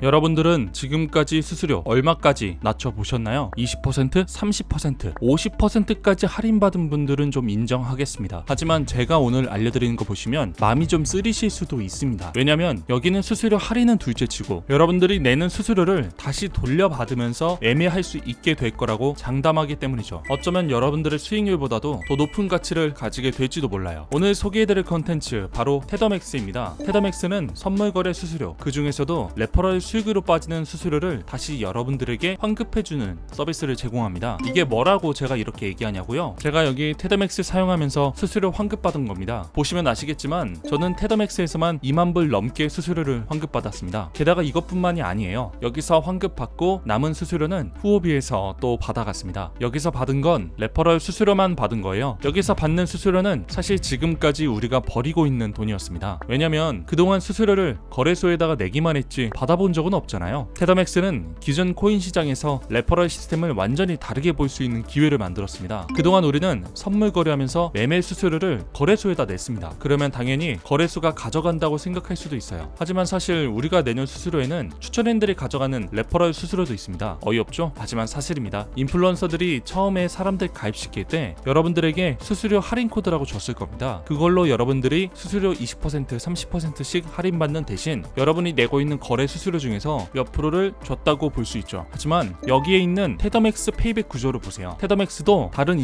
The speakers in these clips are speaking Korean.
여러분들은 지금까지 수수료 얼마까지 낮춰보셨나요? 20%, 30%, 50%까지 할인받은 분들은 좀 인정하겠습니다. 하지만 제가 오늘 알려드리는 거 보시면 마음이 좀 쓰리실 수도 있습니다. 왜냐면 여기는 수수료 할인은 둘째치고 여러분들이 내는 수수료를 다시 돌려받으면서 매매할 수 있게 될 거라고 장담하기 때문이죠. 어쩌면 여러분들의 수익률보다도 더 높은 가치를 가지게 될지도 몰라요. 오늘 소개해드릴 컨텐츠 바로 테더맥스입니다. 테더맥스는 선물거래 수수료, 그 중에서도 레퍼럴 수익으로 빠지는 수수료를 다시 여러분들에게 환급해주는 서비스를 제공합니다. 이게 뭐라고 제가 이렇게 얘기하냐고요? 제가 여기 테더맥스 사용하면서 수수료 환급받은 겁니다. 보시면 아시겠지만 저는 테더맥스에서만 2만 불 넘게 수수료를 환급받았습니다. 게다가 이것뿐만이 아니에요. 여기서 환급받고 남은 수수료는 후오비에서 또 받아갔습니다. 여기서 받은 건 레퍼럴 수수료만 받은 거예요. 여기서 받는 수수료는 사실 지금까지 우리가 버리고 있는 돈이었습니다. 왜냐면 그동안 수수료를 거래소에다가 내기만 했지 받아본 적은 없잖아요. 테더맥스는 기존 코인 시장에서 레퍼럴 시스템을 완전히 다르게 볼 수 있는 기회를 만들었습니다. 그동안 우리는 선물 거래하면서 매매 수수료를 거래소에다 냈습니다. 그러면 당연히 거래소가 가져간다고 생각할 수도 있어요. 하지만 사실 우리가 내는 수수료에는 추천인들이 가져가는 레퍼럴 수수료도 있습니다. 어이없죠? 하지만 사실입니다. 인플루언서들이 처음에 사람들 가입시킬 때 여러분들에게 수수료 할인 코드라고 줬을 겁니다. 그걸로 여러분들이 수수료 20%, 30%씩 할인받는 대신 여러분이 내고 있는 거래 수수료 중에서 몇 프로를 줬다고 볼 수 있죠. 하지만 여기에 있는 테더맥스 페이백 구조를 보세요. 테더맥스도 다른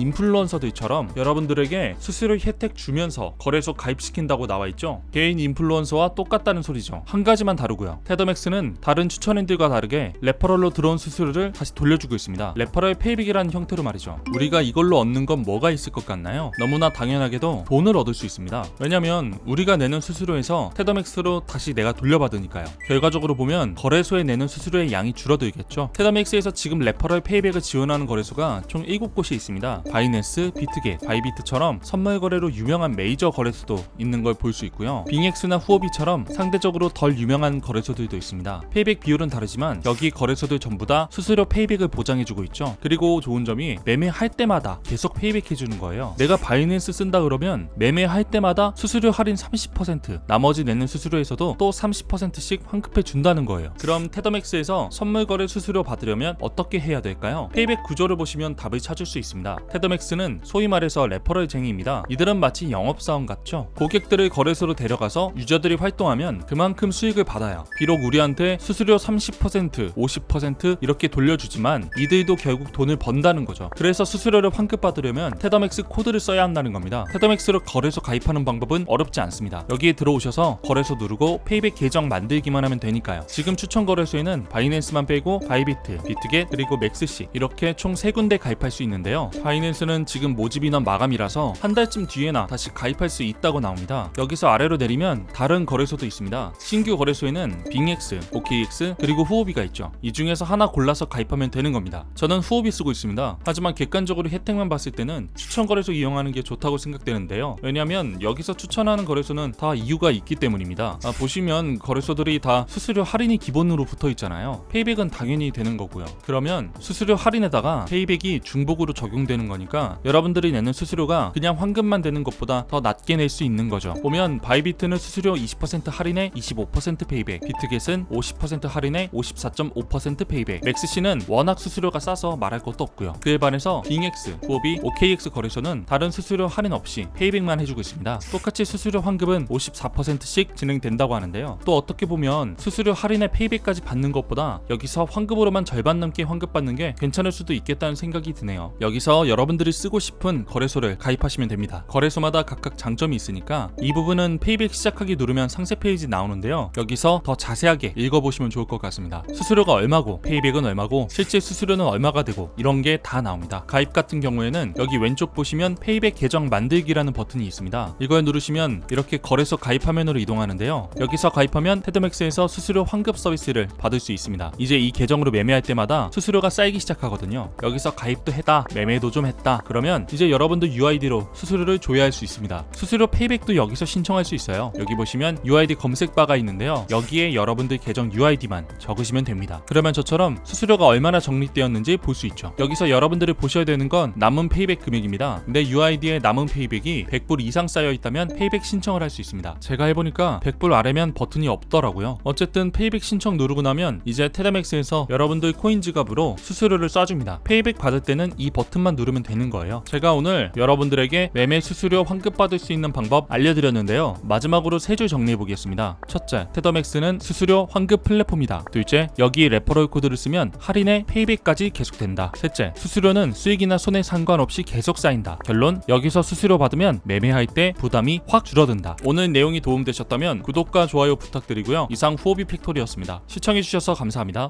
인플루언서들처럼 여러분들에게 수수료 혜택 주면서 거래소 가입시킨다고 나와있죠. 개인 인플루언서와 똑같다는 소리죠. 한 가지만 다르고요. 테더맥스는 다른 추천인들과 다르게 레퍼럴로 들어온 수수료를 다시 돌려주고 있습니다. 레퍼럴 페이백이라는 형태로 말이죠. 우리가 이걸로 얻는 건 뭐가 있을 것 같나요? 너무나 당연하게도 돈을 얻을 수 있습니다. 왜냐면 우리가 내는 수수료에서 테더맥스로 다시 내가 돌려받으니까요. 결과적으로 보면 거래소에 내는 수수료의 양이 줄어들겠죠. 테더맥스에서 지금 레퍼럴 페이백을 지원하는 거래소가 총 7곳이 있습니다. 바이낸스, 비트겟, 바이비트처럼 선물 거래로 유명한 메이저 거래소도 있는 걸 볼 수 있고요. 빙엑스나 후오비처럼 상대적으로 덜 유명한 거래소들도 있습니다. 페이백 비율은 다르지만 여기 거래소들 전부 다 수수료 페이백을 보장해주고 있죠. 그리고 좋은 점이 매매할 때마다 계속 페이백해주는 거예요. 내가 바이낸스 쓴다 그러면 매매할 때마다 수수료 할인 30%, 나머지 내는 수수료에서도 또 30%씩 환급해준다는 거예요. 그럼 테더맥스에서 선물 거래 수수료 받으려면 어떻게 해야 될까요? 페이백 구조를 보시면 답을 찾을 수 있습니다. 테더맥스는 소위 말해서 레퍼럴쟁이입니다. 이들은 마치 영업사원 같죠. 고객들을 거래소로 데려가서 유저들이 활동하면 그만큼 수익을 받아요. 비록 우리한테 수수료 30%, 50% 이렇게 돌려주지만 이들도 결국 돈을 번다는 거죠. 그래서 수수료를 환급받으려면 테더맥스 코드를 써야 한다는 겁니다. 테더맥스로 거래소 가입하는 방법은 어렵지 않습니다. 여기에 들어오셔서 거래소 누르고 페이백 계정 만들기만 하면 되니까요. 지금 추천 거래소에는 바이낸스만 빼고 바이비트, 비트겟, 그리고 맥스시 이렇게 총 3군데 가입할 수 있는데요. 바이낸스는 지금 모집 인원 마감이라서 한 달쯤 뒤에나 다시 가입할 수 있다고 나옵니다. 여기서 아래로 내리면 다른 거래소도 있습니다. 신규 거래소에는 빙엑스, OKX, 그리고 후오비가 있죠. 이 중에서 하나 골라서 가입하면 되는 겁니다. 저는 후오비 쓰고 있습니다. 하지만 객관적으로 혜택만 봤을 때는 추천 거래소 이용하는 게 좋다고 생각되는데요. 왜냐면 여기서 추천하는 거래소는 다 이유가 있기 때문입니다. 보시면 거래소들이 다 수수료 할인이 기본으로 붙어 있잖아요. 페이백은 당연히 되는 거고요. 그러면 수수료 할인에다가 페이백이 중복으로 적용되는 거니까 여러분들이 내는 수수료가 그냥 환급만 되는 것보다 더 낮게 낼 수 있는 거죠. 보면 바이비트는 수수료 20% 할인에 25% 페이백, 비트겟은 50% 할인에 54.5% 페이백, 맥스시는 워낙 수수료가 싸서 말할 것도 없고요. 그에 반해서 빙엑스, 후오비, OKX 거래소는 다른 수수료 할인 없이 페이백만 해주고 있습니다. 똑같이 수수료 환급은 54%씩 진행된다고 하는데요. 또 어떻게 보면 수수료 할인에 페이백까지 받는 것보다 여기서 환급으로만 절반 넘게 환급받는 게 괜찮을 수도 있겠다는 생각이 드네요. 여기서 여러분들이 쓰고 싶은 거래소를 가입하시면 됩니다. 거래소마다 각각 장점이 있으니까 이 부분은 페이백 시작하기 누르면 상세 페이지 나오는데요. 여기서 더 자세하게 읽어보시면 좋을 것 같습니다. 수수료가 얼마고 페이백은 얼마고 실제 수수료는 얼마가 되고 이런 게 다 나옵니다. 가입 같은 경우에는 여기 왼쪽 보시면 페이백 계정 만들기라는 버튼이 있습니다. 이걸 누르시면 이렇게 거래소 가입 화면으로 이동하는데요. 여기서 가입하면 테더맥스에서 수수료 환급 서비스를 받을 수 있습니다. 이제 이 계정으로 매매할 때마다 수수료가 쌓이기 시작하거든요. 여기서 가입도 했다, 매매도 좀 했다, 그러면 이제 여러분들 UID로 수수료를 조회할 수 있습니다. 수수료 페이백도 여기서 신청할 수 있어요. 여기 보시면 UID 검색바가 있는데요. 여기에 여러분들 계정 UID만 적으시면 됩니다. 그러면 저처럼 수수료가 얼마나 적립되었는지 볼 수 있죠. 여기서 여러분들이 보셔야 되는 건 남은 페이백 금액입니다. 내 UID에 남은 페이백이 100불 이상 쌓여 있다면 페이백 신청을 할 수 있습니다. 제가 해보니까 100불 아래면 버튼이 없더라고요. 어쨌든 페이백 신청 누르고 나면 이제 테더맥스에서 여러분들 코인 지갑으로 수수료를 쏴줍니다. 페이백 받을 때는 이 버튼만 누르면 되는 거예요. 제가 오늘 여러분들에게 매매 수수료 환급 받을 수 있는 방법 알려드렸는데요. 마지막으로 3줄 정리해 보겠습니다. 첫째, 테더맥스는 수수료 환급 플랫폼이다. 둘째, 여기 레퍼럴 코드를 쓰면 할인에 페이백까지 계속된다. 셋째, 수수료는 수익이나 손해 상관없이 계속 쌓인다. 결론, 여기서 수수료 받으면 매매할 때 부담이 확 줄어든다. 오늘 내용이 도움되셨다면 구독과 좋아요 부탁드리고요. 이상 후오비 팩토리였습니다. 시청해주셔서 감사합니다.